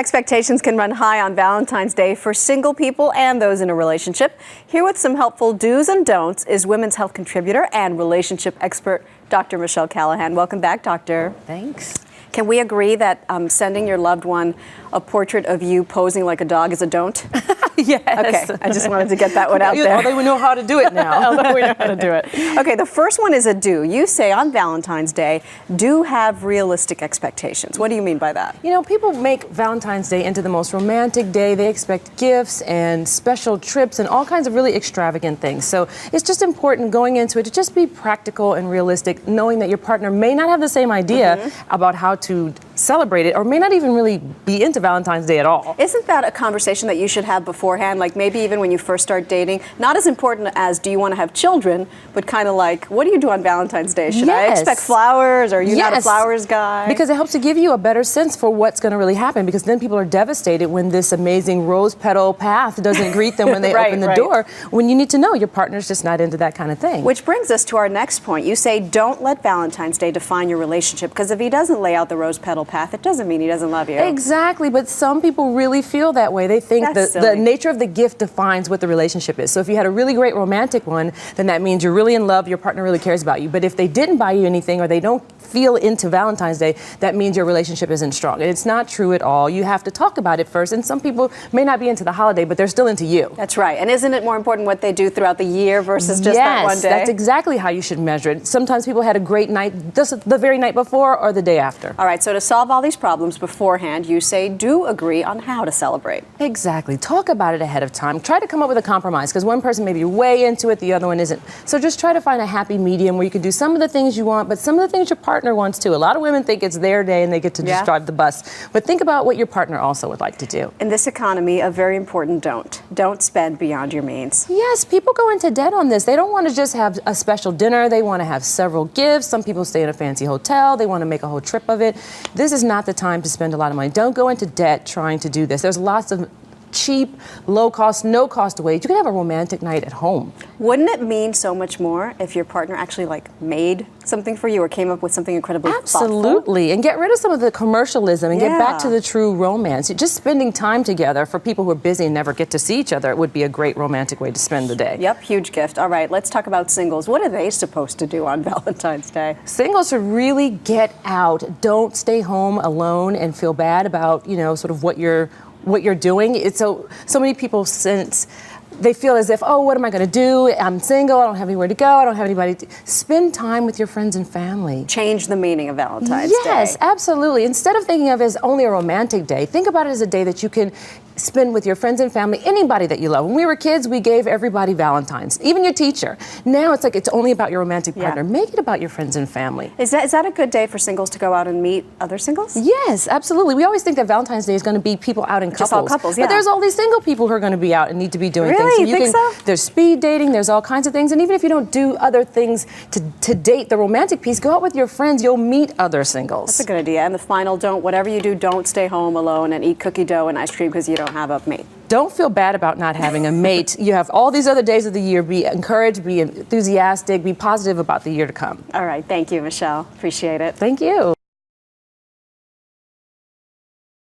Expectations can run high on Valentine's Day for single people and those in a relationship. Here with some helpful do's and don'ts is women's health contributor and relationship expert, Dr. Michelle Callahan. Welcome back, Doctor. Thanks. Can we agree that sending your loved one a portrait of you posing like a dog is a don't? Yes. Okay, I just wanted to get that one out there. Although we know how to do it now. Although we know how to do it. Okay, the first one is a do. You say on Valentine's Day, do have realistic expectations. What do you mean by that? You know, people make Valentine's Day into the most romantic day. They expect gifts and special trips and all kinds of really extravagant things. So it's just important going into it to just be practical and realistic, knowing that your partner may not have the same idea about how to celebrate it or may not even really be into Valentine's Day at all. Isn't that a conversation that you should have beforehand? Like maybe even when you first start dating, not as important as do you want to have children, but kind of like, what do you do on Valentine's Day? Should I expect flowers? Or are you not a flowers guy? Because it helps to give you a better sense for what's going to really happen, because then people are devastated when this amazing rose petal path doesn't greet them when they open the door, when you need to know your partner's just not into that kind of thing. Which brings us to our next point. You say don't let Valentine's Day define your relationship, because if he doesn't lay out the rose petal path, it doesn't mean he doesn't love you. Exactly, but some people really feel that way. They think the nature of the gift defines what the relationship is. So if you had a really great romantic one, then that means you're really in love, your partner really cares about you. But if they didn't buy you anything or they don't feel into Valentine's Day, that means your relationship isn't strong. And it's not true at all. You have to talk about it first. And some people may not be into the holiday, but they're still into you. That's right. And isn't it more important what they do throughout the year versus just that one day? Yes, that's exactly how you should measure it. Sometimes people had a great night just the very night before or the day after. All right, so to solve all these problems beforehand, you say do agree on how to celebrate. Exactly. Talk about it ahead of time. Try to come up with a compromise, because one person may be way into it, the other one isn't. So just try to find a happy medium where you can do some of the things you want, but some of the things your partner wants too. A lot of women think it's their day and they get to just drive the bus. But think about what your partner also would like to do. In this economy, a very important don't. Don't spend beyond your means. Yes, people go into debt on this. They don't want to just have a special dinner. They want to have several gifts. Some people stay in a fancy hotel. They want to make a whole trip of it. This is not the time to spend a lot of money. Don't go into debt trying to do this. There's lots of cheap, low cost, no cost ways. You can have a romantic night at home. Wouldn't it mean so much more if your partner actually made something for you or came up with something incredibly Absolutely. thoughtful? And get rid of some of the commercialism and get back to the true romance. Just spending time together, for people who are busy and never get to see each other, it would be a great romantic way to spend the day. Yep, huge gift. All right, let's talk about singles. What are they supposed to do on Valentine's Day? Singles should really get out. Don't stay home alone and feel bad about, sort of what you're doing. It's so many people, since they feel as if, oh, what am I going to do? I'm single. I don't have anywhere to go. I don't have anybody to spend time with your friends and family. Change the meaning of Valentine's Day. Yes, absolutely. Instead of thinking of it as only a romantic day, think about it as a day that you can spend with your friends and family, anybody that you love. When we were kids, we gave everybody Valentines, even your teacher. Now it's like it's only about your romantic partner. Make it about your friends and family. Is that a good day for singles to go out and meet other singles? Yes, absolutely. We always think that Valentine's Day is going to be people out in couples. Just all couples, But there's all these single people who are going to be out and need to be doing things. Really? You think so? There's speed dating, there's all kinds of things. And even if you don't do other things to date the romantic piece, go out with your friends. You'll meet other singles. That's a good idea. And the final don't, whatever you do, don't stay home alone and eat cookie dough and ice cream because you don't have a mate. Don't feel bad about not having a mate. You have all these other days of the year. Be encouraged, be enthusiastic, be positive about the year to come. All right. Thank you, Michelle. Appreciate it. Thank you.